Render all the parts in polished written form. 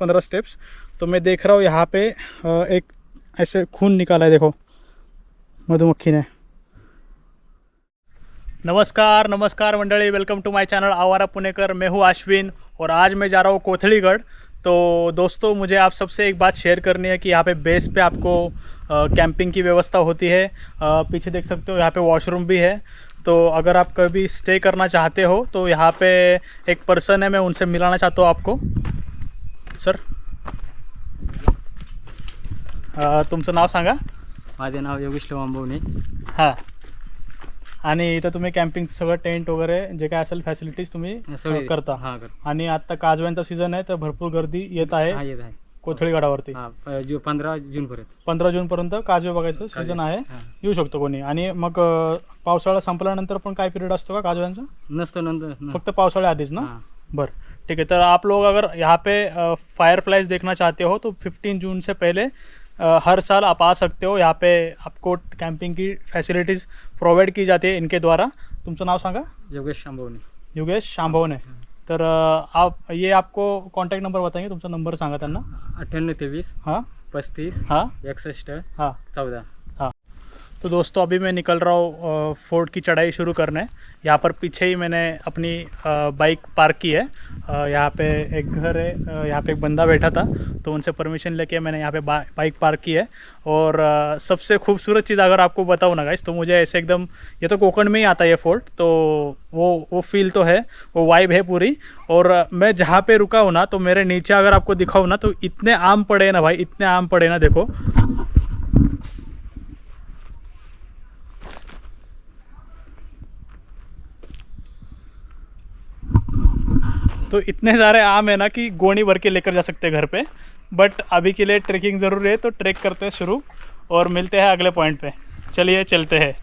10-15 steps. तो मैं देख रहा हूँ यहाँ पे एक ऐसे खून निकाला है, देखो मधुमक्खी ने। नमस्कार नमस्कार मंडळी, वेलकम टू माय चैनल आवारा पुणेकर। मैं हूँ अश्विन और आज मैं जा रहा हूँ कोथलीगढ़। तो दोस्तों, मुझे आप सबसे एक बात शेयर करनी है कि यहाँ पे बेस पे आपको कैंपिंग की व्यवस्था होती है। पीछे देख सकते हो यहाँ पे वॉशरूम भी है। तो अगर आप कभी स्टे करना चाहते हो तो यहाँ पे एक पर्सन है, मैं उनसे मिलाना चाहता हूँ आपको। सर, तुमचं नाव सांगा। माझे नाव योगेश लोंबावणे। हां, आणि इथं तुम्ही कॅम्पिंगचं सगळं टेंट वगैरे जे काय असेल फॅसिलिटीज तुम्ही करता। हां, आणि आता काजव्यांचा सीझन आहे तर भरपूर गर्दी येत आहे येत आहे कोथळीगडावरती। हां, 15 जूनपर्यंत 15 जूनपर्यंत काजवे बघायचं सीझन आहे, येऊ शकतो कोणी। आणि मग पावसाळा संपल्यानंतर पण काय पिरियड असतो का काजव्यांचा? नसतो, नंतर फक्त पावसाळ्या आधीच ना? बरं, ठीक है। तो आप लोग अगर यहाँ पे फायर फ्लाइज देखना चाहते हो तो 15 जून से पहले हर साल आप आ सकते हो। यहाँ पे आपको कैंपिंग की फैसिलिटीज़ प्रोवाइड की जाती है इनके द्वारा। तुमचं नाव सांगा। योगेश शांभवणे। योगेश शांभवणे। तर आप ये आपको कॉन्टैक्ट नंबर बताएंगे, तुमचा नंबर सांगा त्यांना। 9823 हाँ 35 हाँ 61 हाँ 14। तो दोस्तों, अभी मैं निकल रहा हूँ फोर्ट की चढ़ाई शुरू करने। यहाँ पर पीछे ही मैंने अपनी बाइक पार्क की है। यहाँ पे एक घर है, यहाँ पे एक बंदा बैठा था तो उनसे परमिशन लेके मैंने यहाँ पे बाइक पार्क की है। और सबसे खूबसूरत चीज़ अगर आपको बताऊँ ना गाइस, तो मुझे ऐसे एकदम, ये तो कोकण में ही आता है ये फोर्ट, तो वो फील तो है, वो वाइब है पूरी। और मैं जहाँ पे रुका हूँ ना, तो मेरे नीचे अगर आपको दिखाऊँ ना, तो इतने आम पड़े ना भाई, इतने आम पड़े ना, देखो। तो इतने सारे आम है ना कि गोनी भर के लेकर जा सकते हैं घर पे। बट अभी के लिए ट्रेकिंग ज़रूरी है, तो ट्रेक करते हैं शुरू और मिलते हैं अगले पॉइंट पे। चलिए चलते हैं।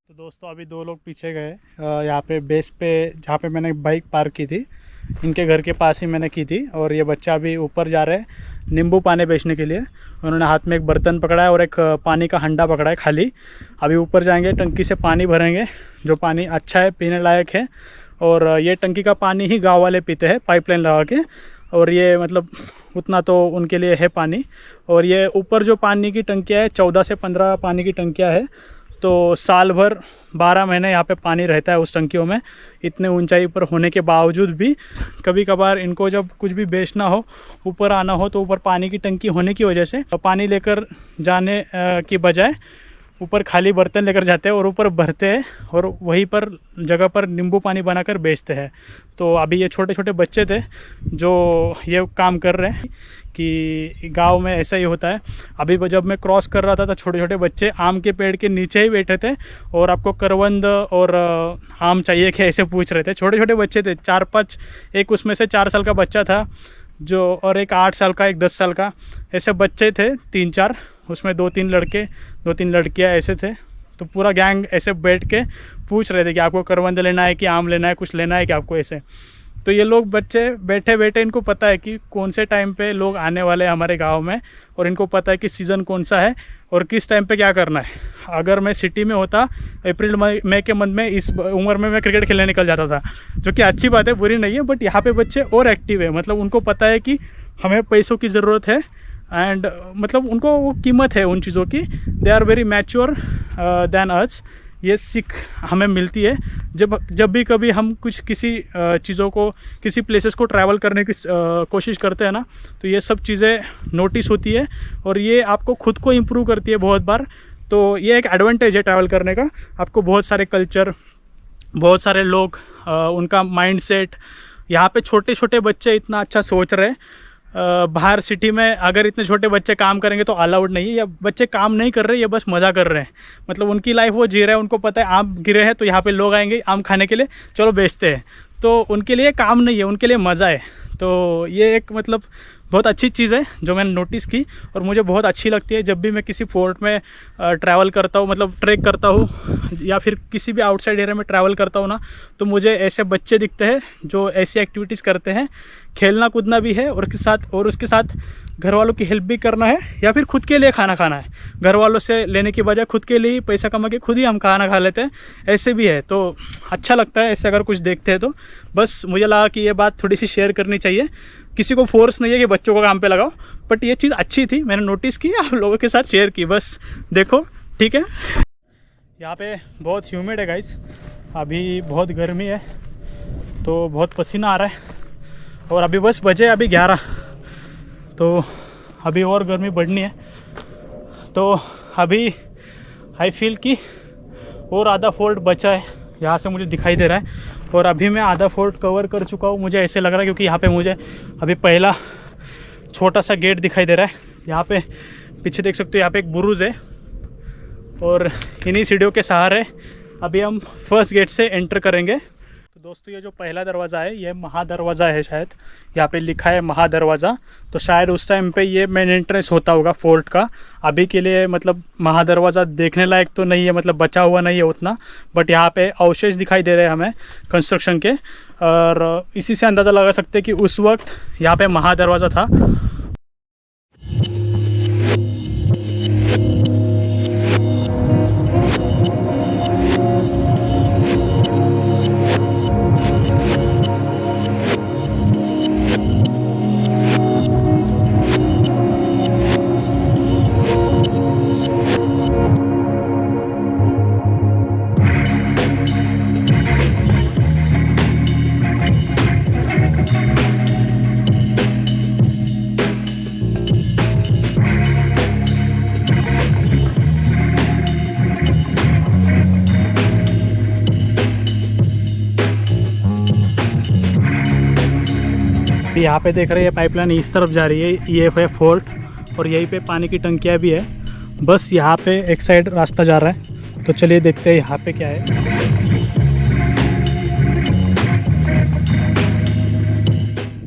दोस्तों, अभी दो लोग पीछे गए। यहाँ पे बेस पे जहाँ पे मैंने बाइक पार्क की थी, इनके घर के पास ही मैंने की थी। और ये बच्चा अभी ऊपर जा रहे हैं नींबू पानी बेचने के लिए। उन्होंने हाथ में एक बर्तन पकड़ा है और एक पानी का हंडा पकड़ा है खाली। अभी ऊपर जाएंगे, टंकी से पानी भरेंगे, जो पानी अच्छा है, पीने लायक है। और ये टंकी का पानी ही गाँव वाले पीते हैं पाइपलाइन लगा के। और ये मतलब उतना तो उनके लिए है पानी। और ये ऊपर जो पानी की टंकियाँ है, 14 से 15 पानी की टंकियाँ है। तो साल भर 12 महीने यहाँ पे पानी रहता है उस टंकियों में। इतने ऊंचाई पर होने के बावजूद भी कभी कभार इनको जब कुछ भी बेचना हो, ऊपर आना हो, तो ऊपर पानी की टंकी होने की वजह से पानी लेकर जाने की बजाय ऊपर खाली बर्तन लेकर जाते हैं और ऊपर भरते हैं और वहीं पर जगह पर नींबू पानी बनाकर बेचते हैं। तो अभी ये छोटे छोटे बच्चे थे जो ये काम कर रहे हैं कि गांव में ऐसा ही होता है। अभी जब मैं क्रॉस कर रहा था तो छोटे छोटे बच्चे आम के पेड़ के नीचे ही बैठे थे और आपको करवंद और आम चाहिए क्या, ऐसे पूछ रहे थे। छोटे छोटे बच्चे थे, 4-5, एक उसमें से 4 साल का बच्चा था जो, और एक 8 साल का, एक 10 साल का, ऐसे बच्चे थे 3-4। उसमें 2-3 लड़के, 2-3 लड़कियां ऐसे थे। तो पूरा गैंग ऐसे बैठ के पूछ रहे थे कि आपको करवंद लेना है कि आम लेना है, कुछ लेना है कि आपको, ऐसे। तो ये लोग बच्चे बैठे बैठे इनको पता है कि कौन से टाइम पे लोग आने वाले हैं हमारे गांव में, और इनको पता है कि सीज़न कौन सा है और किस टाइम पे क्या करना है। अगर मैं सिटी में होता अप्रैल मई के मंथ में, इस उम्र में मैं क्रिकेट खेलने निकल जाता था, जो कि अच्छी बात है, बुरी नहीं है। बट यहाँ पे बच्चे और एक्टिव है, मतलब उनको पता है कि हमें पैसों की ज़रूरत है एंड मतलब उनको वो कीमत है उन चीज़ों की। They are very mature than us ये सीख हमें मिलती है जब भी कभी हम कुछ किसी चीज़ों को, किसी प्लेसेस को ट्रैवल करने की कोशिश करते हैं ना, तो ये सब चीज़ें नोटिस होती है और ये आपको खुद को इम्प्रूव करती है बहुत बार। तो ये एक एडवांटेज है ट्रैवल करने का। आपको बहुत सारे कल्चर, बहुत सारे लोग, उनका माइंडसेट, यहाँ पे छोटे छोटे बच्चे इतना अच्छा सोच रहे हैं। बाहर सिटी में अगर इतने छोटे बच्चे काम करेंगे तो अलाउड नहीं है, या बच्चे काम नहीं कर रहे, ये बस मज़ा कर रहे हैं। मतलब उनकी लाइफ वो जी रहे हैं, उनको पता है आम गिरे हैं तो यहाँ पे लोग आएंगे आम खाने के लिए, चलो बेचते हैं। तो उनके लिए काम नहीं है, उनके लिए मज़ा है। तो ये एक मतलब बहुत अच्छी चीज़ है जो मैंने नोटिस की और मुझे बहुत अच्छी लगती है। जब भी मैं किसी फोर्ट में ट्रैवल करता हूँ, मतलब ट्रैक करता हूँ या फिर किसी भी आउटसाइड एरिया में ट्रैवल करता हूँ ना, तो मुझे ऐसे बच्चे दिखते हैं जो ऐसी एक्टिविटीज़ करते हैं। खेलना कूदना भी है और उसके साथ घर वालों की हेल्प भी करना है, या फिर खुद के लिए खाना खाना है। घर वालों से लेने की बजाय खुद के लिए ही पैसा कमा के खुद ही हम खाना खा लेते हैं, ऐसे भी है। तो अच्छा लगता है ऐसे अगर कुछ देखते हैं तो। बस मुझे लगा कि ये बात थोड़ी सी शेयर करनी चाहिए। किसी को फोर्स नहीं है कि बच्चों को काम पे लगाओ, बट ये चीज़ अच्छी थी, मैंने नोटिस की, आप लोगों के साथ शेयर की। बस देखो, ठीक है। यहाँ पे बहुत ह्यूमिड है गाइस, अभी बहुत गर्मी है, तो बहुत पसीना आ रहा है। और अभी बस बजे अभी 11, तो अभी और गर्मी बढ़नी है। तो अभी आई फील कि और आधा फोर्ट बचा है, यहाँ से मुझे दिखाई दे रहा है। और अभी मैं आधा फोर्ट कवर कर चुका हूँ, मुझे ऐसे लग रहा है, क्योंकि यहाँ पे मुझे अभी पहला छोटा सा गेट दिखाई दे रहा है। यहाँ पे पीछे देख सकते हो, यहाँ पे एक बुरुज है और इन्हीं सीढ़ियों के सहारे अभी हम फर्स्ट गेट से एंटर करेंगे। तो दोस्तों, ये जो पहला दरवाज़ा है ये महादरवाज़ा है, शायद यहाँ पे लिखा है महादरवाज़ा। तो शायद उस टाइम पे ये मेन एंट्रेंस होता होगा फोर्ट का। अभी के लिए मतलब महादरवाज़ा देखने लायक तो नहीं है, मतलब बचा हुआ नहीं है उतना, बट यहाँ पे अवशेष दिखाई दे रहे हैं हमें कंस्ट्रक्शन के, और इसी से अंदाज़ा लगा सकते हैं कि उस वक्त यहाँ पे महादरवाज़ा था। यहाँ पे देख रहे हैं पाइपलाइन इस तरफ जा रही है, ये है फोर्ट, और यहीं पे पानी की टंकियाँ भी है। बस यहाँ पे एक साइड रास्ता जा रहा है, तो चलिए देखते हैं यहाँ पे क्या है।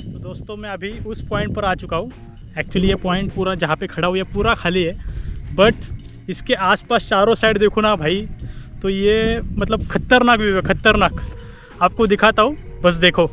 तो दोस्तों, मैं अभी उस पॉइंट पर आ चुका हूँ। एक्चुअली ये पॉइंट पूरा जहाँ पे खड़ा हुआ है पूरा खाली है, बट इसके आसपास चारों साइड देखो ना भाई, तो ये मतलब खतरनाक व्यू है, खतरनाक। आपको दिखाता हूँ, बस देखो।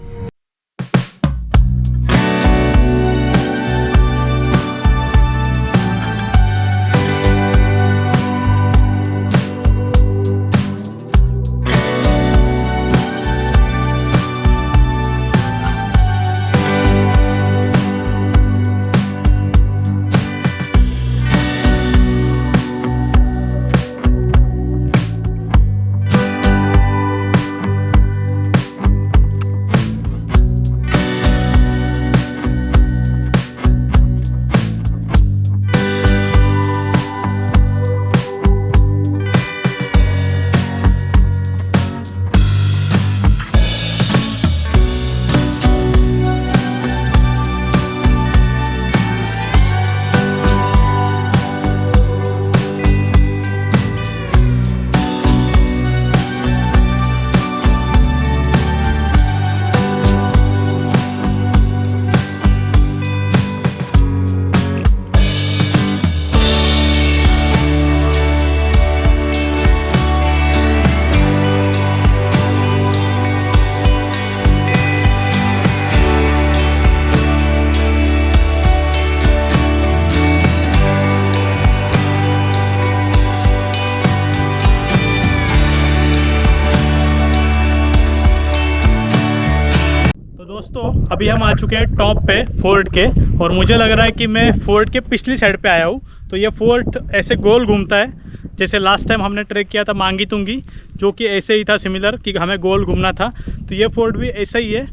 दोस्तों, अभी हम आ चुके हैं टॉप पे फोर्ट के, और मुझे लग रहा है कि मैं फोर्ट के पिछली साइड पे आया हूँ। तो ये फोर्ट ऐसे गोल घूमता है, जैसे लास्ट टाइम हमने ट्रैक किया था मांगी तुंगी, जो कि ऐसे ही था सिमिलर कि हमें गोल घूमना था। तो ये फोर्ट भी ऐसा ही है।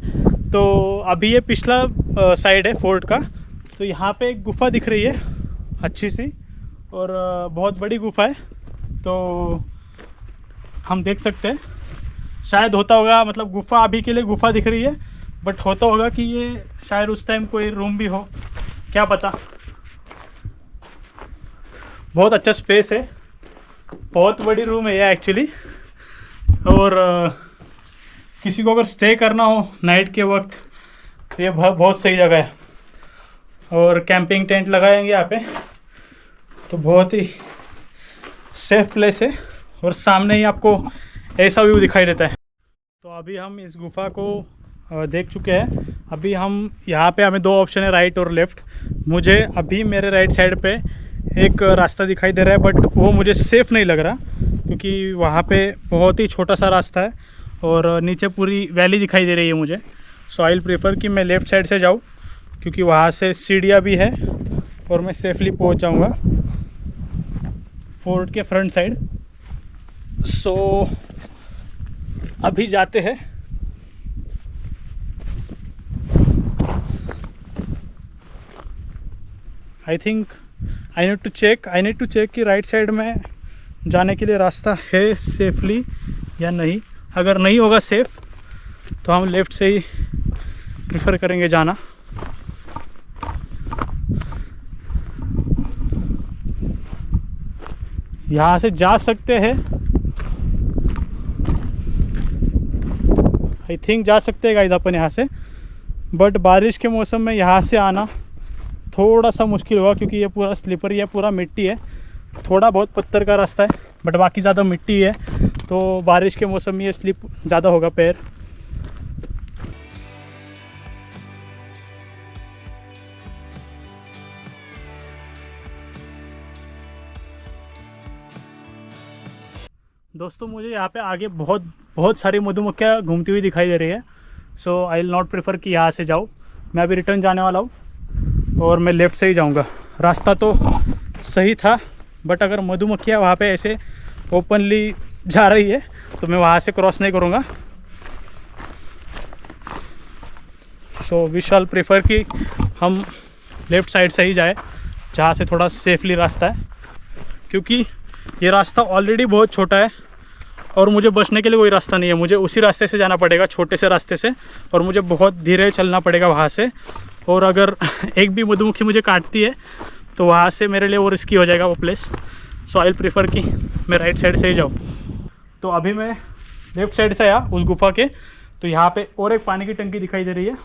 तो अभी ये पिछला साइड है फोर्ट का। तो यहाँ पे एक गुफा दिख रही है अच्छी सी, और बहुत बड़ी गुफा है। तो हम देख सकते हैं, शायद होता होगा, मतलब गुफा अभी के लिए गुफा दिख रही है, बट होता होगा कि ये शायद उस टाइम कोई रूम भी हो, क्या पता। बहुत अच्छा स्पेस है, बहुत बड़ी रूम है ये एक्चुअली। और किसी को अगर स्टे करना हो नाइट के वक्त तो ये बहुत सही जगह है। और कैंपिंग टेंट लगाएंगे यहाँ पे, तो बहुत ही सेफ प्लेस है। और सामने ही आपको ऐसा व्यू दिखाई देता है। तो अभी हम इस गुफा को देख चुके हैं। अभी हम यहाँ पे, हमें दो ऑप्शन है, राइट और लेफ़्ट। मुझे अभी मेरे राइट साइड पे एक रास्ता दिखाई दे रहा है, बट वो मुझे सेफ़ नहीं लग रहा, क्योंकि वहाँ पे बहुत ही छोटा सा रास्ता है और नीचे पूरी वैली दिखाई दे रही है मुझे। सो आई विल प्रेफर कि मैं लेफ़्ट साइड से जाऊँ, क्योंकि वहाँ से सीढ़ियाँ भी है और मैं सेफली पहुँच जाऊँगा फोर्ट के फ्रंट साइड। सो अभी जाते हैं। I think I need to check कि राइट साइड में जाने के लिए रास्ता है सेफली या नहीं। अगर नहीं होगा सेफ़ तो हम लेफ़्ट से ही प्रेफर करेंगे जाना। यहाँ से जा सकते हैं, आई थिंक जा सकते हैं गाइस अपन यहाँ से, बट बारिश के मौसम में यहाँ से आना थोड़ा सा मुश्किल होगा, क्योंकि ये पूरा स्लिपरी है, पूरा मिट्टी है। थोड़ा बहुत पत्थर का रास्ता है, बट बाकी ज़्यादा मिट्टी है। तो बारिश के मौसम में ये स्लिप ज़्यादा होगा पैर। दोस्तों मुझे यहाँ पे आगे बहुत सारी मधुमक्खियाँ घूमती हुई दिखाई दे रही है। सो आई विल नॉट प्रेफर कि यहाँ से जाओ। मैं अभी रिटर्न जाने वाला हूँ और मैं लेफ़्ट से ही जाऊँगा। रास्ता तो सही था, बट अगर मधुमक्खियाँ वहाँ पे ऐसे ओपनली जा रही है तो मैं वहाँ से क्रॉस नहीं करूँगा। सो वी शैल प्रेफर कि हम लेफ़्ट साइड से ही जाए, जहाँ से थोड़ा सेफली रास्ता है, क्योंकि ये रास्ता ऑलरेडी बहुत छोटा है और मुझे बचने के लिए कोई रास्ता नहीं है। मुझे उसी रास्ते से जाना पड़ेगा, छोटे से रास्ते से, और मुझे बहुत धीरे चलना पड़ेगा वहाँ से। और अगर एक भी मधुमक्खी मुझे काटती है तो वहाँ से मेरे लिए वो रिस्की हो जाएगा वो place. So I will prefer कि मैं राइट साइड से ही जाऊँ। तो अभी मैं लेफ़्ट साइड से आया उस गुफा के। तो यहाँ पे और एक पानी की टंकी दिखाई दे रही है।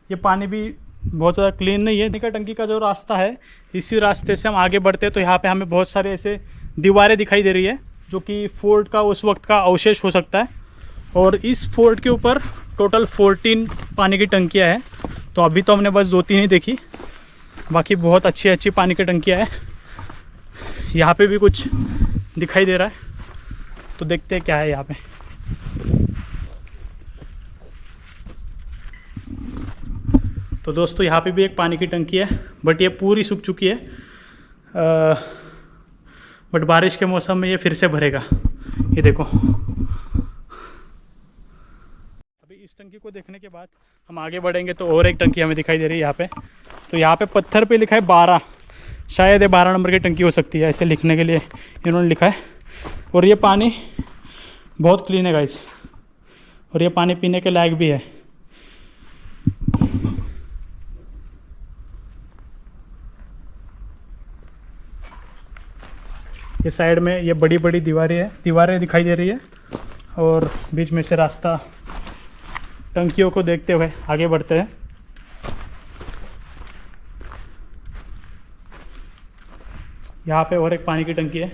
ये पानी भी बहुत ज़्यादा क्लीन नहीं है। टंकी का जो रास्ता है, इसी रास्ते से हम आगे बढ़ते हैं तो यहाँ पे हमें बहुत सारे ऐसे दीवारें दिखाई दे रही है, जो कि फोर्ट का उस वक्त का अवशेष हो सकता है। और इस फोर्ट के ऊपर टोटल 14 पानी की टंकियाँ हैं। तो अभी तो हमने बस 2-3 ही देखी, बाकी बहुत अच्छी अच्छी पानी की टंकियाँ हैं। यहाँ पे भी कुछ दिखाई दे रहा है, तो देखते हैं क्या है यहाँ पे। तो दोस्तों यहाँ पे भी एक पानी की टंकी है, बट ये पूरी सूख चुकी है। बट बारिश के मौसम में ये फिर से भरेगा। ये देखो। अभी इस टंकी को देखने के बाद हम आगे बढ़ेंगे तो और एक टंकी हमें दिखाई दे रही है यहाँ पे। तो यहाँ पे पत्थर पे लिखा है 12, शायद ये 12 नंबर की टंकी हो सकती है, ऐसे लिखने के लिए इन्होंने लिखा है। और ये पानी बहुत क्लीन है गाइस, और ये पानी पीने के लायक भी है। ये साइड में ये बड़ी बड़ी दीवारें दिखाई दे रही है, और बीच में से रास्ता। टंकियों को देखते हुए आगे बढ़ते हैं। यहाँ पे और एक पानी की टंकी है।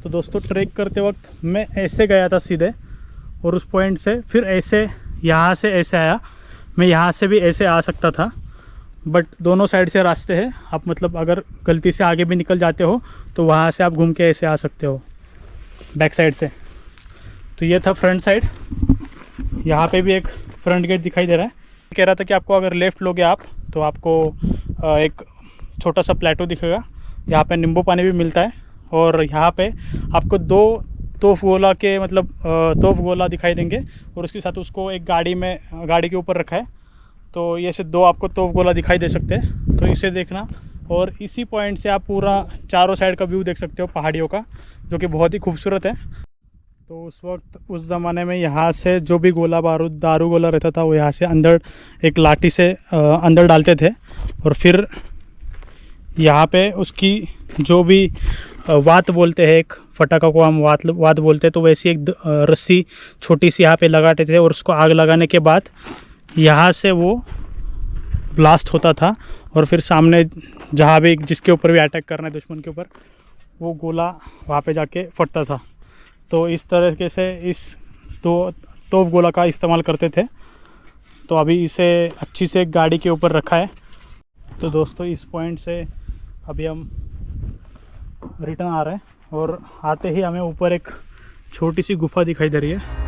तो दोस्तों ट्रैक करते वक्त मैं ऐसे गया था सीधे, और उस पॉइंट से फिर ऐसे यहाँ से ऐसे आया। मैं यहाँ से भी ऐसे आ सकता था, बट दोनों साइड से रास्ते हैं। आप मतलब अगर गलती से आगे भी निकल जाते हो तो वहाँ से आप घूम के ऐसे आ सकते हो बैक साइड से। तो ये था फ्रंट साइड। यहाँ पे भी एक फ्रंट गेट दिखाई दे रहा है। कह रहा था कि आपको अगर लेफ़्ट लोगे आप तो आपको एक छोटा सा प्लेटो दिखेगा। यहाँ पे नींबू पानी भी मिलता है और यहाँ पे आपको 2 तोफ गोला के मतलब तोफ गोला दिखाई देंगे और उसके साथ उसको एक गाड़ी के ऊपर रखा है। तो ये से 2 आपको तोफ गोला दिखाई दे सकते हैं, तो इसे देखना। और इसी पॉइंट से आप पूरा चारों साइड का व्यू देख सकते हो पहाड़ियों का, जो कि बहुत ही खूबसूरत है। तो उस वक्त उस ज़माने में यहाँ से जो भी गोला बारूद दारू गोला रहता था वो यहाँ से अंदर एक लाठी से अंदर डालते थे और फिर यहाँ पे उसकी जो भी वात बोलते हैं, एक फटाका को हम वात बोलते हैं, तो वैसी एक रस्सी छोटी सी यहाँ पे लगाते थे और उसको आग लगाने के बाद यहाँ से वो ब्लास्ट होता था और फिर सामने जहाँ भी जिसके ऊपर भी अटैक करना है दुश्मन के ऊपर, वो गोला वहाँ पे जाके फटता था। तो इस तरीके से इस तोफ गोला का इस्तेमाल करते थे। तो अभी इसे अच्छी से गाड़ी के ऊपर रखा है। तो दोस्तों इस पॉइंट से अभी हम रिटर्न आ रहे हैं और आते ही हमें ऊपर एक छोटी सी गुफा दिखाई दे रही है।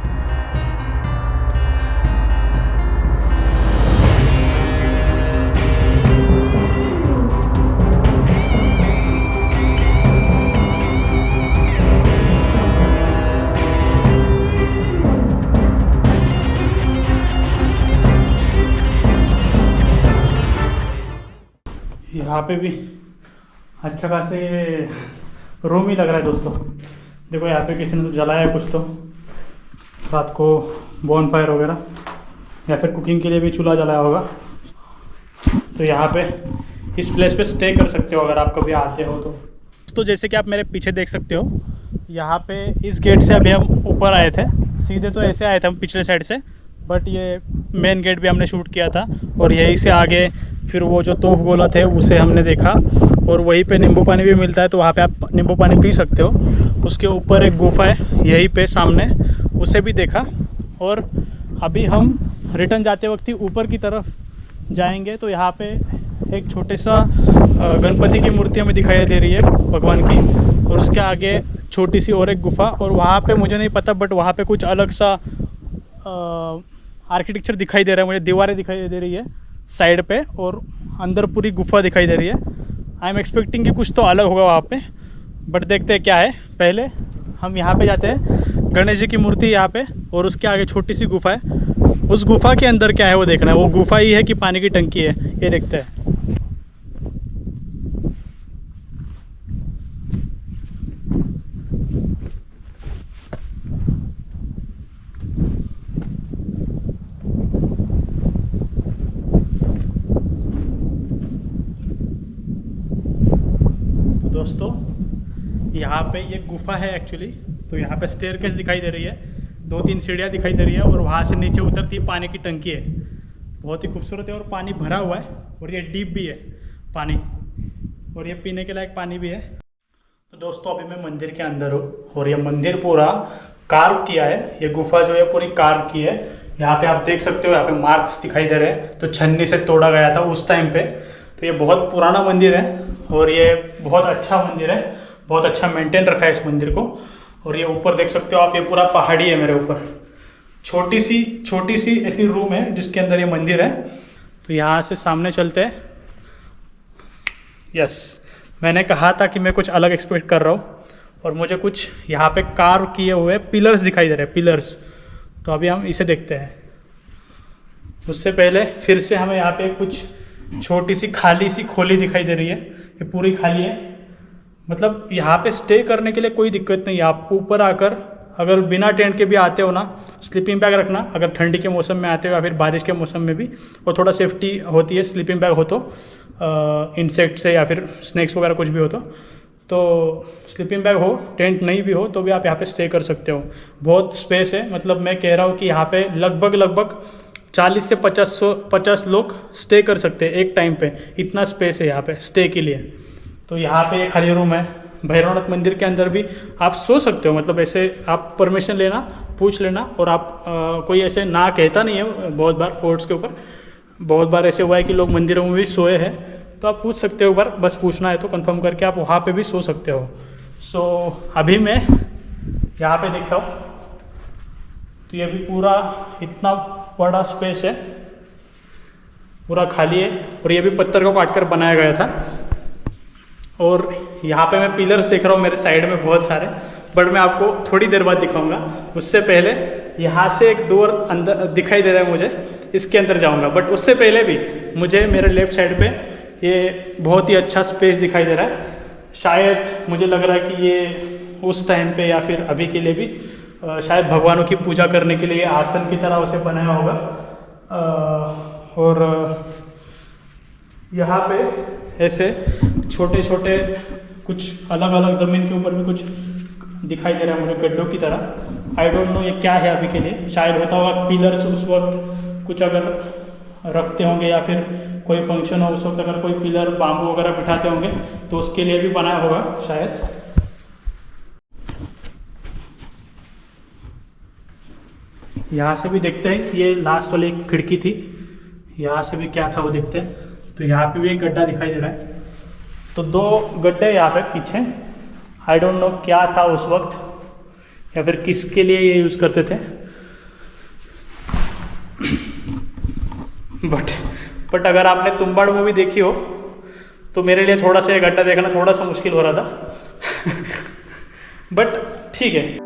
यहाँ पे भी अच्छा खासा ये रूम ही लग रहा है दोस्तों। देखो यहाँ पे किसी ने तो जलाया कुछ, तो रात को बॉन फायर वगैरह या फिर कुकिंग के लिए भी चूल्हा जलाया होगा। तो यहाँ पे इस प्लेस पे स्टे कर सकते हो अगर आप कभी आते हो तो जैसे कि आप मेरे पीछे देख सकते हो, यहाँ पे इस गेट से अभी हम ऊपर आए थे। सीधे तो ऐसे आए थे हम पिछले साइड से, बट ये मेन गेट भी हमने शूट किया था और यहीं से आगे फिर वो जो तोफ गोला थे उसे हमने देखा और वहीं पे नींबू पानी भी मिलता है, तो वहाँ पे आप नींबू पानी पी सकते हो। उसके ऊपर एक गुफा है यहीं पे सामने, उसे भी देखा। और अभी हम रिटर्न जाते वक्त ही ऊपर की तरफ जाएंगे तो यहाँ पे एक छोटे सा गणपति की मूर्ति हमें दिखाई दे रही है भगवान की, और उसके आगे छोटी सी और एक गुफा। और वहाँ पे मुझे नहीं पता, बट वहाँ पे कुछ अलग सा आर्किटेक्चर दिखाई दे रहा है मुझे। दीवारें दिखाई दे रही है साइड पे और अंदर पूरी गुफा दिखाई दे रही है। आई एम एक्सपेक्टिंग कि कुछ तो अलग होगा वहाँ पे, बट देखते हैं क्या है। पहले हम यहाँ पे जाते हैं, गणेश जी की मूर्ति यहाँ पे और उसके आगे छोटी सी गुफा है। उस गुफा के अंदर क्या है वो देखना है। वो गुफा ही है कि पानी की टंकी है, ये देखते हैं। दोस्तों यहाँ पे ये गुफा है एक्चुअली। तो यहाँ पे स्टेयरकेस दिखाई दे रही है, 2-3 सीढ़ियाँ दिखाई दे रही है और वहाँ से नीचे उतरती है पानी की टंकी है। बहुत ही खूबसूरत है और पानी भरा हुआ है और ये डीप भी है पानी, और ये पीने के लायक पानी भी है। तो दोस्तों अभी मैं मंदिर के अंदर हूँ और ये मंदिर पूरा कार्व किया है। ये गुफा जो है पूरी कार्व की है। यहाँ पे आप देख सकते हो, यहाँ पे मार्क्स दिखाई दे रहे हैं, तो छन्नी से तोड़ा गया था उस टाइम पे। तो ये बहुत पुराना मंदिर है और ये बहुत अच्छा मंदिर है, बहुत अच्छा मेंटेन रखा है इस मंदिर को। और ये ऊपर देख सकते हो आप, ये पूरा पहाड़ी है मेरे ऊपर। छोटी सी ऐसी रूम है जिसके अंदर ये मंदिर है। तो यहाँ से सामने चलते हैं। यस, मैंने कहा था कि मैं कुछ अलग एक्सपेक्ट कर रहा हूँ और मुझे कुछ यहाँ पे कार्व किए हुए पिलर्स दिखाई दे रहे हैं, पिलर्स। तो अभी हम इसे देखते हैं। उससे पहले फिर से हमें यहाँ पे कुछ छोटी सी खाली सी खोली दिखाई दे रही है। ये पूरी खाली है, मतलब यहाँ पे स्टे करने के लिए कोई दिक्कत नहीं है। आप ऊपर आकर अगर बिना टेंट के भी आते हो ना, स्लीपिंग बैग रखना अगर ठंडी के मौसम में आते हो या फिर बारिश के मौसम में भी, और थोड़ा सेफ्टी होती है स्लीपिंग बैग हो तो, इंसेक्ट से या फिर स्नैक्स वगैरह कुछ भी हो तो स्लीपिंग बैग हो, टेंट नहीं भी हो तो भी आप यहाँ पे स्टे कर सकते हो। बहुत स्पेस है, मतलब मैं कह रहा हूँ कि यहाँ पे लगभग 40 से 50 लोग स्टे कर सकते हैं एक टाइम पे। इतना स्पेस है यहाँ पे स्टे के लिए। तो यहाँ पे एक खाली रूम है। भैरवनाथ मंदिर के अंदर भी आप सो सकते हो, मतलब ऐसे आप परमिशन लेना, पूछ लेना। और आप कोई ऐसे ना कहता नहीं है। बहुत बार फोर्ट्स के ऊपर बहुत बार ऐसे हुआ है कि लोग मंदिरों में भी सोए हैं, तो आप पूछ सकते हो एक बार, बस पूछना है तो कंफर्म करके आप वहाँ पे भी सो सकते हो। सो अभी मैं यहाँ पे देखता हूँ, तो ये भी पूरा इतना बड़ा स्पेस है, पूरा खाली है। और ये भी पत्थर को काट कर बनाया गया था। और यहाँ पे मैं पिलर्स देख रहा हूँ मेरे साइड में बहुत सारे, बट मैं आपको थोड़ी देर बाद दिखाऊंगा। उससे पहले यहाँ से एक डोर अंदर दिखाई दे रहा है मुझे, इसके अंदर जाऊंगा। बट उससे पहले भी मुझे मेरे लेफ्ट साइड पे ये बहुत ही अच्छा स्पेस दिखाई दे रहा है। शायद मुझे लग रहा है कि ये उस टाइम पे या फिर अभी के लिए भी शायद भगवानों की पूजा करने के लिए आसन की तरह उसे बनाया होगा। और यहाँ पे ऐसे छोटे छोटे कुछ अलग अलग ज़मीन के ऊपर भी कुछ दिखाई दे रहा है मुझे गड्ढों की तरह। आई डोंट नो ये क्या है अभी के लिए, शायद होता होगा पिलर्स उस वक्त कुछ अगर रखते होंगे या फिर कोई फंक्शन हो उस वक्त अगर कोई पिलर बाम्बू वगैरह बिठाते होंगे तो उसके लिए भी बनाया होगा शायद। यहाँ से भी देखते हैं, ये लास्ट वाली एक खिड़की थी, यहाँ से भी क्या था वो देखते हैं। तो यहाँ पे भी एक गड्ढा दिखाई दे रहा है, तो 2 गड्ढे यहाँ पे पीछे। आई डोंट नो क्या था उस वक्त या फिर किसके लिए ये यूज़ करते थे, बट अगर आपने तुम्बाड़ मूवी देखी हो तो मेरे लिए थोड़ा सा ये गड्ढा देखना थोड़ा सा मुश्किल हो रहा था बट ठीक है।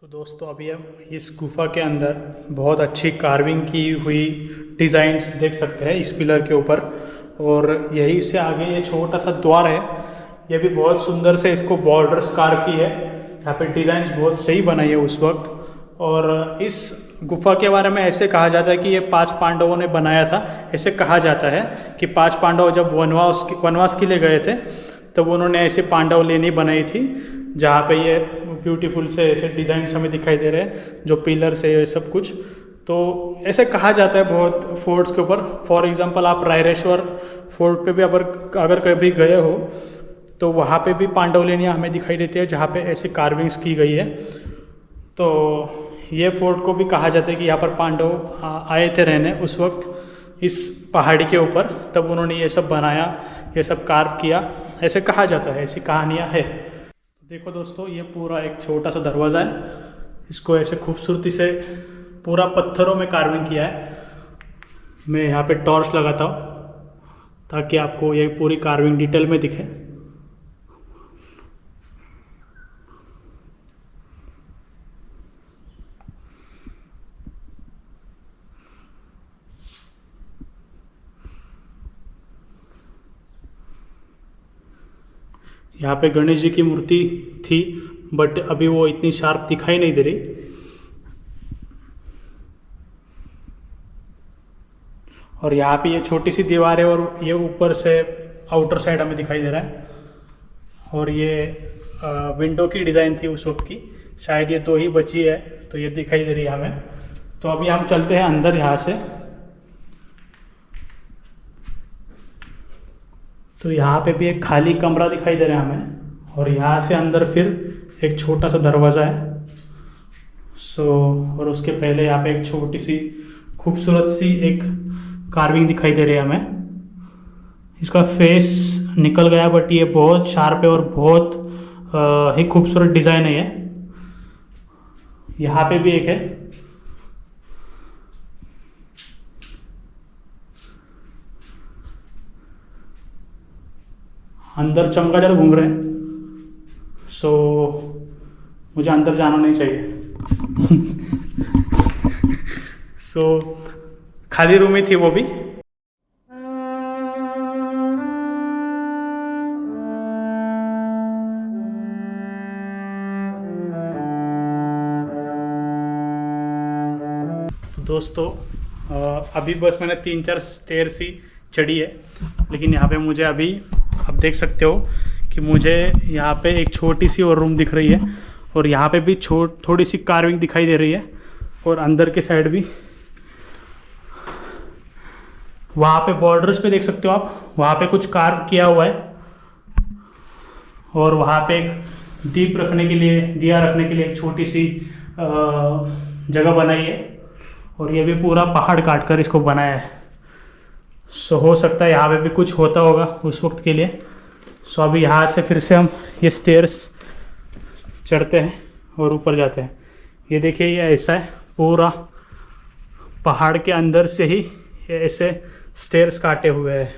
दोस्तों अभी हम इस गुफा के अंदर बहुत अच्छी कार्विंग की हुई डिज़ाइंस देख सकते हैं इस पिलर के ऊपर। और यहीं से आगे ये छोटा सा द्वार है, ये भी बहुत सुंदर से इसको बॉर्डर्स कार की है। यहाँ पे डिज़ाइंस बहुत सही बनाई है उस वक्त। और इस गुफा के बारे में ऐसे कहा जाता है कि ये 5 पांडवों ने बनाया था। ऐसे कहा जाता है कि 5 पांडव जब वनवास के लिए गए थे तब उन्होंने ऐसे पांडव लेनी बनाई थी, जहाँ पे ये ब्यूटीफुल से ऐसे डिज़ाइंस हमें दिखाई दे रहे हैं, जो पिलर्स है ये सब कुछ। तो ऐसे कहा जाता है बहुत फोर्ट्स के ऊपर। फॉर एग्जांपल आप रायरेश्वर फोर्ट पे भी अगर कभी गए हो तो वहाँ पे भी पांडवलेनियाँ हमें दिखाई देती है, जहाँ पे ऐसे कार्विंग्स की गई है। तो ये फोर्ट को भी कहा जाता है कि यहाँ पर पांडव आए थे रहने उस वक्त इस पहाड़ी के ऊपर, तब उन्होंने ये सब बनाया, ये सब कार्व किया, ऐसे कहा जाता है, ऐसी कहानियाँ है। देखो दोस्तों, ये पूरा एक छोटा सा दरवाज़ा है, इसको ऐसे खूबसूरती से पूरा पत्थरों में कार्विंग किया है। मैं यहाँ पे टॉर्च लगाता हूँ ताकि आपको ये पूरी कार्विंग डिटेल में दिखे। यहाँ पे गणेश जी की मूर्ति थी, बट अभी वो इतनी शार्प दिखाई नहीं दे रही। और यहाँ पे ये छोटी सी दीवार है और ये ऊपर से आउटर साइड हमें दिखाई दे रहा है। और ये विंडो की डिज़ाइन थी उस वक्त की, शायद ये 2 ही बची है, तो ये दिखाई दे रही है हमें। तो अभी हम चलते हैं अंदर यहाँ से। तो यहाँ पे भी एक खाली कमरा दिखाई दे रहा है हमें, और यहाँ से अंदर फिर एक छोटा सा दरवाज़ा है। और उसके पहले यहाँ पे एक छोटी सी खूबसूरत सी एक कार्विंग दिखाई दे रही है हमें। इसका फेस निकल गया, बट ये बहुत शार्प है और बहुत ही खूबसूरत डिज़ाइन है ये। यहाँ पे भी एक है। अंदर चमगादड़ घूम रहे हैं, मुझे अंदर जाना नहीं चाहिए खाली रूम ही थी वो भी। तो दोस्तों अभी बस मैंने 3-4 स्टेयर्स ही चढ़ी है, लेकिन यहाँ पे मुझे अभी आप देख सकते हो कि मुझे यहाँ पे एक छोटी सी और रूम दिख रही है, और यहाँ पे भी थोड़ी सी कार्विंग दिखाई दे रही है। और अंदर के साइड भी वहाँ पे बॉर्डर्स पे देख सकते हो आप, वहाँ पे कुछ कार्व किया हुआ है। और वहाँ पे एक दीप रखने के लिए, दिया रखने के लिए एक छोटी सी जगह बनाई है। और ये भी पूरा पहाड़ काट कर इसको बनाया है। सो हो सकता है यहाँ पे भी कुछ होता होगा उस वक्त के लिए। सो अभी यहाँ से फिर से हम ये स्टेयर्स चढ़ते हैं और ऊपर जाते हैं। ये देखिए, ये ऐसा है, पूरा पहाड़ के अंदर से ही ये ऐसे स्टेयर्स काटे हुए हैं।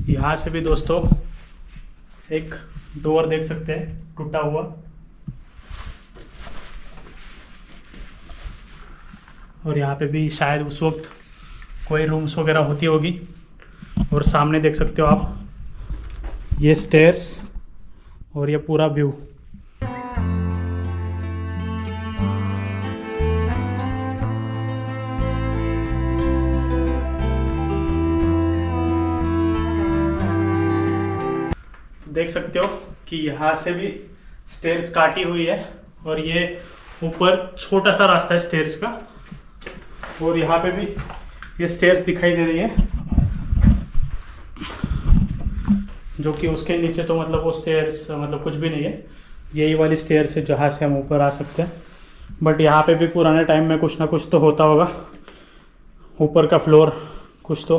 यहाँ से भी दोस्तों एक डोर देख सकते हैं टूटा हुआ। और यहाँ पे भी शायद उस वक्त कोई रूम्स वगैरह होती होगी। और सामने देख सकते हो आप ये स्टेयर्स और ये पूरा व्यू। देख सकते हो कि यहाँ से भी स्टेयर्स काटी हुई है। और ये ऊपर छोटा सा रास्ता है स्टेयर्स का। और यहाँ पे भी ये स्टेयर्स दिखाई दे रही है, जो कि उसके नीचे तो मतलब वो स्टेयर्स मतलब कुछ भी नहीं है। यही वाली स्टेयर्स है जहाँ से हम ऊपर आ सकते हैं। बट यहाँ पे भी पुराने टाइम में कुछ ना कुछ तो होता होगा, ऊपर का फ्लोर कुछ तो।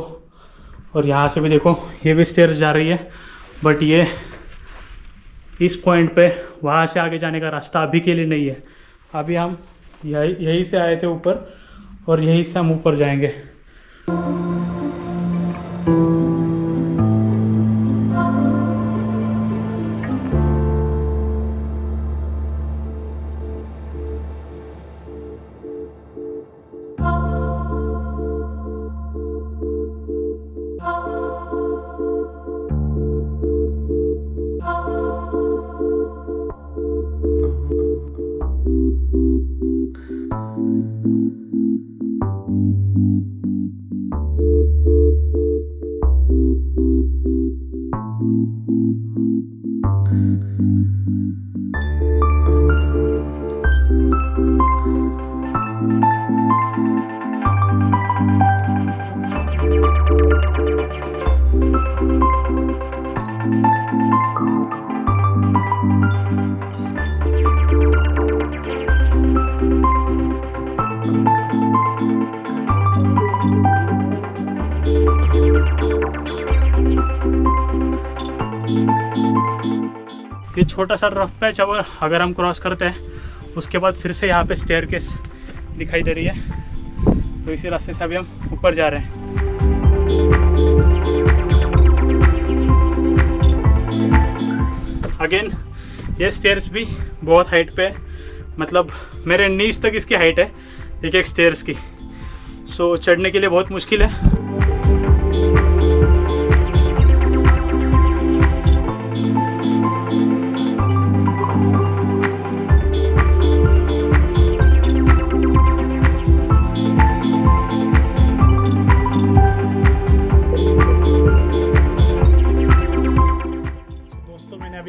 और यहाँ से भी देखो, ये भी स्टेयर्स जा रही है। बट ये इस पॉइंट पे वहाँ से आगे जाने का रास्ता अभी के लिए नहीं है। अभी हम यहीं से आए थे ऊपर, और यहीं से हम ऊपर जाएंगे। ये छोटा सा रफ पैच अगर हम क्रॉस करते हैं, उसके बाद फिर से यहाँ पे स्टेयरकेस दिखाई दे रही है। तो इसी रास्ते से अभी हम ऊपर जा रहे हैं। अगेन ये स्टेयर्स भी बहुत हाइट पे है, मतलब मेरे नीज तक इसकी हाइट है एक एक स्टेयर्स की। सो चढ़ने के लिए बहुत मुश्किल है।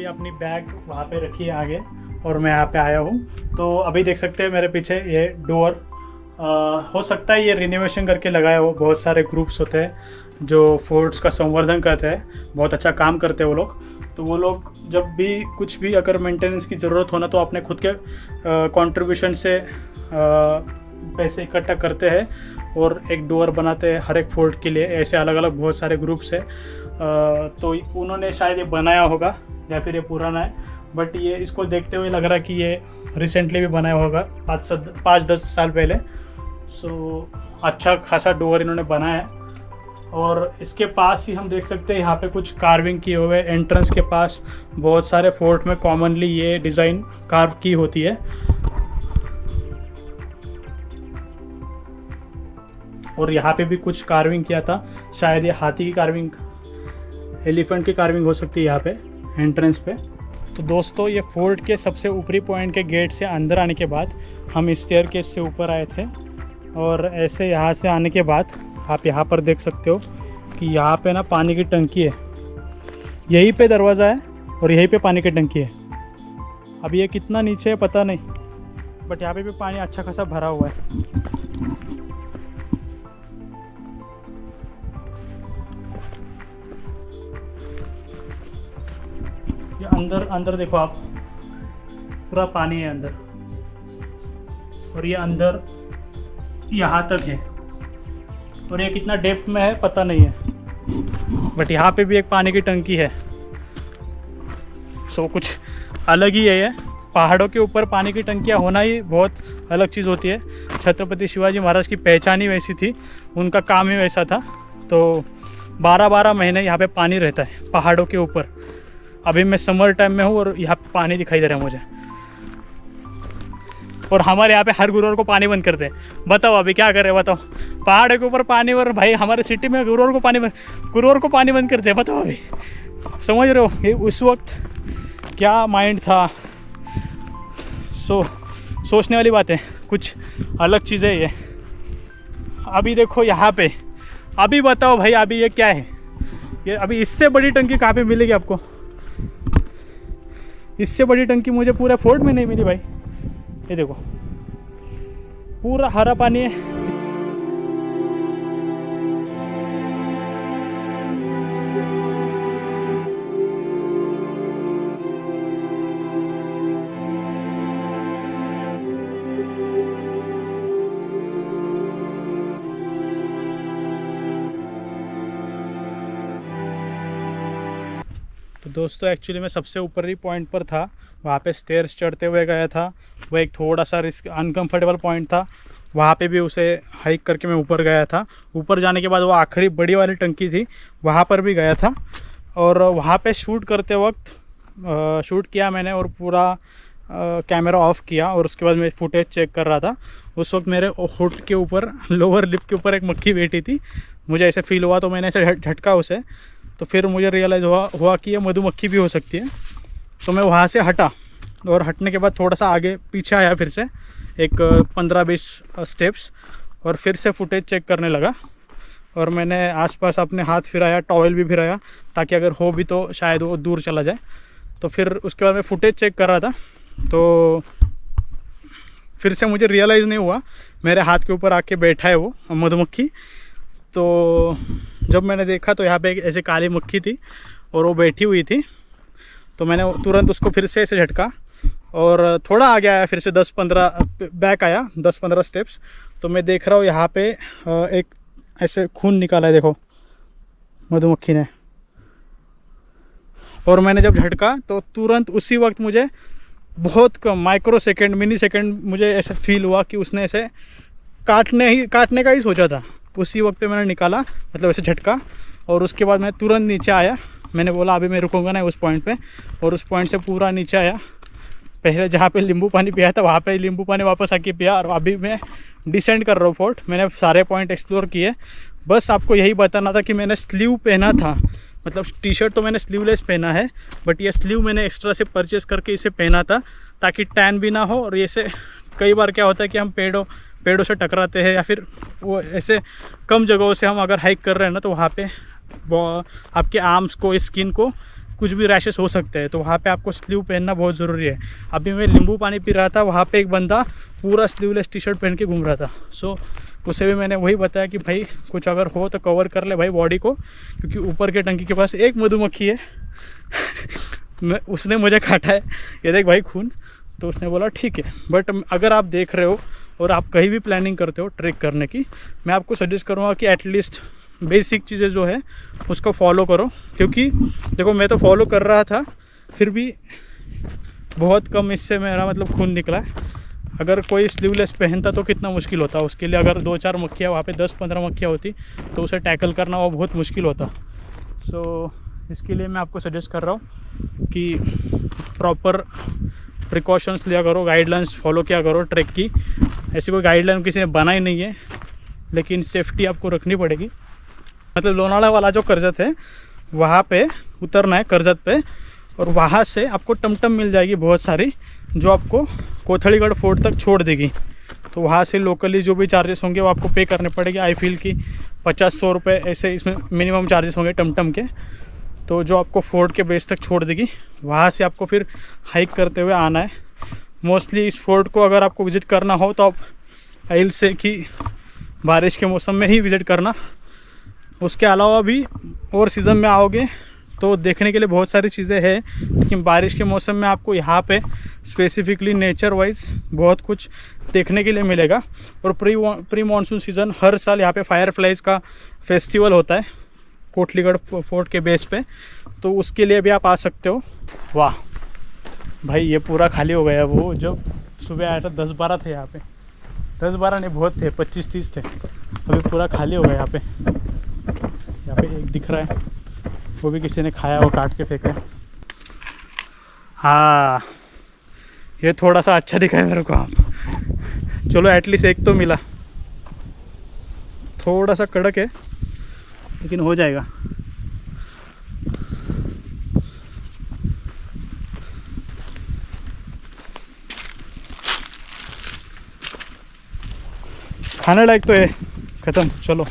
अपनी बैग वहाँ पे रखी है आगे, और मैं यहाँ पे आया हूँ। तो अभी देख सकते हैं मेरे पीछे ये डोर, हो सकता है ये रिनोवेशन करके लगाया हो। बहुत सारे ग्रुप्स होते हैं जो फोर्ट्स का संवर्धन करते हैं, बहुत अच्छा काम करते हैं वो लोग। तो वो लोग जब भी कुछ भी अगर मेंटेनेंस की ज़रूरत हो ना, तो अपने खुद के कंट्रीब्यूशन से पैसे इकट्ठा करते हैं और एक डोर बनाते हैं हर एक फोर्ट के लिए। ऐसे अलग अलग बहुत सारे ग्रुप्स हैं। तो उन्होंने शायद ये बनाया होगा या फिर ये पुराना है, बट ये इसको देखते हुए लग रहा है कि ये रिसेंटली भी बनाया होगा 5-10 साल पहले। सो अच्छा खासा डोर इन्होंने बनाया है। और इसके पास ही हम देख सकते हैं यहाँ पे कुछ कार्विंग किए हुए। एंट्रेंस के पास बहुत सारे फोर्ट में कॉमनली ये डिज़ाइन कार्व की होती है। और यहाँ पे भी कुछ कार्विंग किया था, शायद ये हाथी की कार्विंग, एलिफेंट की कार्विंग हो सकती है यहाँ पे एंट्रेंस पे। तो दोस्तों ये फोर्ट के सबसे ऊपरी पॉइंट के गेट से अंदर आने के बाद हम इस स्टेयरकेस से ऊपर आए थे। और ऐसे यहाँ से आने के बाद आप यहाँ पर देख सकते हो कि यहाँ पे ना पानी की टंकी है। यहीं पे दरवाज़ा है और यहीं पे पानी की टंकी है। अब ये कितना नीचे है पता नहीं, बट यहाँ पे भी पानी अच्छा खासा भरा हुआ है। ये अंदर अंदर देखो आप, पूरा पानी है अंदर, और ये अंदर यहाँ तक है, और ये कितना डेप्थ में है पता नहीं है, बट यहाँ पे भी एक पानी की टंकी है। सो कुछ अलग ही है ये, पहाड़ों के ऊपर पानी की टंकियाँ होना ही बहुत अलग चीज़ होती है। छत्रपति शिवाजी महाराज की पहचान ही वैसी थी, उनका काम ही वैसा था। तो 12-12 महीने यहाँ पे पानी रहता है पहाड़ों के ऊपर। अभी मैं समर टाइम में हूँ और यहाँ पे पानी दिखाई दे रहा है मुझे, और हमारे यहाँ पे हर गुरुवार को पानी बंद करते हैं। बताओ अभी क्या करें, बताओ, पहाड़ के ऊपर पानी, और भाई हमारे सिटी में गुरुवार को पानी बंद करते हैं। बताओ अभी, समझ रहे हो ये उस वक्त क्या माइंड था। सोचने वाली बात है, कुछ अलग चीज़ है ये। अभी देखो यहाँ पे, अभी बताओ भाई, अभी ये क्या है? ये अभी इससे बड़ी टंकी कहाँ पे मिलेगी आपको? इससे बड़ी टंकी मुझे पूरे फोर्ट में नहीं मिली भाई। ये देखो पूरा हरा पानी है। तो दोस्तों एक्चुअली मैं सबसे ऊपरी पॉइंट पर था, वहाँ पे स्टेयर्स चढ़ते हुए गया था। वो एक थोड़ा सा रिस्क अनकंफर्टेबल पॉइंट था, वहाँ पे भी उसे हाइक करके मैं ऊपर गया था। ऊपर जाने के बाद वो आखिरी बड़ी वाली टंकी थी, वहाँ पर भी गया था, और वहाँ पे शूट करते वक्त शूट किया मैंने, और पूरा कैमरा ऑफ किया, और उसके बाद मैं फुटेज चेक कर रहा था। उस वक्त मेरे होठ के ऊपर, लोअर लिप के ऊपर एक मक्खी बैठी थी। मुझे ऐसे फील हुआ, तो मैंने ऐसे झटका उसे, तो फिर मुझे रियलाइज़ हुआ कि ये मधुमक्खी भी हो सकती है। तो मैं वहाँ से हटा, और हटने के बाद थोड़ा सा आगे पीछे आया, फिर से एक 15-20 स्टेप्स, और फिर से फुटेज चेक करने लगा। और मैंने आसपास अपने हाथ फिराया, टॉवेल भी फिराया, ताकि अगर हो भी तो शायद वो दूर चला जाए। तो फिर उसके बाद मैं फुटेज चेक कर रहा था, तो फिर से मुझे रियलाइज़ नहीं हुआ मेरे हाथ के ऊपर आके बैठा है वो मधुमक्खी। तो जब मैंने देखा तो यहाँ पे एक ऐसे काली मक्खी थी, और वो बैठी हुई थी। तो मैंने तुरंत उसको फिर से ऐसे झटका, और थोड़ा आगे आया, फिर से 10-15 बैक आया, 10-15 स्टेप्स। तो मैं देख रहा हूँ यहाँ पे एक ऐसे खून निकाला है, देखो मधुमक्खी ने। और मैंने जब झटका तो तुरंत उसी वक्त मुझे बहुत कम माइक्रो सेकेंड, मिनी सेकेंड मुझे ऐसा फील हुआ कि उसने ऐसे काटने का ही सोचा था। उसी वक्त पे मैंने निकाला, मतलब ऐसे झटका, और उसके बाद मैं तुरंत नीचे आया। मैंने बोला अभी मैं रुकूंगा ना उस पॉइंट पे, और उस पॉइंट से पूरा नीचे आया। पहले जहाँ पे नींबू पानी पिया था, वहाँ पे नींबू पानी वापस आके पिया, और अभी मैं डिसेंड कर रहा हूँ फोर्ट। मैंने सारे पॉइंट एक्सप्लोर किए। बस आपको यही बताना था कि मैंने स्लीव पहना था, मतलब टी शर्ट तो मैंने स्लीवलेस पहना है, बट ये स्लीव मैंने एक्स्ट्रा से परचेस करके इसे पहना था, ताकि टैन भी ना हो। और ये से कई बार क्या होता है कि हम पेड़ों से टकराते हैं, या फिर वो ऐसे कम जगहों से हम अगर हाइक कर रहे हैं ना, तो वहाँ पे आपके आर्म्स को, स्किन को कुछ भी रैशेस हो सकते हैं। तो वहाँ पे आपको स्लीव पहनना बहुत ज़रूरी है। अभी मैं नींबू पानी पी रहा था, वहाँ पे एक बंदा पूरा स्लीवलेस टी शर्ट पहन के घूम रहा था। सो उसे भी मैंने वही बताया कि भाई कुछ अगर हो तो कवर कर ले भाई बॉडी को, क्योंकि ऊपर के टंकी के पास एक मधुमक्खी है उसने मुझे काटा है, ये देख भाई खून। तो उसने बोला ठीक है, बट अगर आप देख रहे हो और आप कहीं भी प्लानिंग करते हो ट्रैक करने की, मैं आपको सजेस्ट करूँगा कि एटलीस्ट बेसिक चीज़ें जो है उसको फॉलो करो। क्योंकि देखो मैं तो फॉलो कर रहा था, फिर भी बहुत कम इससे मेरा मतलब खून निकला है। अगर कोई स्लीवलेस पहनता तो कितना मुश्किल होता उसके लिए। अगर 2-4 मक्खियाँ वहाँ पे 10-15 मक्खियाँ होती तो उसे टैकल करना वो बहुत मुश्किल होता। सो इसके लिए मैं आपको सजेस्ट कर रहा हूँ कि प्रॉपर प्रिकॉशंस लिया करो, गाइडलाइंस फॉलो किया करो ट्रैक की। ऐसी कोई गाइडलाइन किसी ने बनाई नहीं है, लेकिन सेफ्टी आपको रखनी पड़ेगी। मतलब लोनावाला वाला जो कर्जत है वहाँ पे उतरना है कर्जत पे, और वहाँ से आपको टमटम मिल जाएगी बहुत सारी, जो आपको कोथलीगढ़ फोर्ट तक छोड़ देगी। तो वहाँ से लोकली जो भी चार्जेस होंगे वो आपको पे करने पड़ेंगे। आई फील कि 50-100 रुपये ऐसे इसमें मिनिमम चार्जेस होंगे टमटम के। तो जो आपको फोर्ट के बेस तक छोड़ देगी, वहाँ से आपको फिर हाइक करते हुए आना है। मोस्टली इस फोर्ट को अगर आपको विज़िट करना हो तो आप अप्रैल से कि बारिश के मौसम में ही विज़िट करना। उसके अलावा भी और सीज़न में आओगे तो देखने के लिए बहुत सारी चीज़ें हैं, लेकिन बारिश के मौसम में आपको यहाँ पे स्पेसिफिकली नेचर वाइज बहुत कुछ देखने के लिए मिलेगा। और प्री मानसून सीज़न हर साल यहाँ पे फायरफ्लाइज का फेस्टिवल होता है कोटलीगढ़ फोर्ट के बेस पे, तो उसके लिए भी आप आ सकते हो। वाह भाई, ये पूरा खाली हो गया। वो जब सुबह आया था 10-12 थे यहाँ पे, 10-12 नहीं, बहुत थे, 25-30 थे। अभी पूरा खाली हो गया यहाँ पे। यहाँ पे एक दिख रहा है, वो भी किसी ने खाया, वो काट के फेंका है। हाँ, ये थोड़ा सा अच्छा दिखा है मेरे को। आप चलो, एटलीस्ट एक तो मिला। थोड़ा सा कड़क है लेकिन हो जाएगा। खाने लायक तो है। ख़त्म, चलो।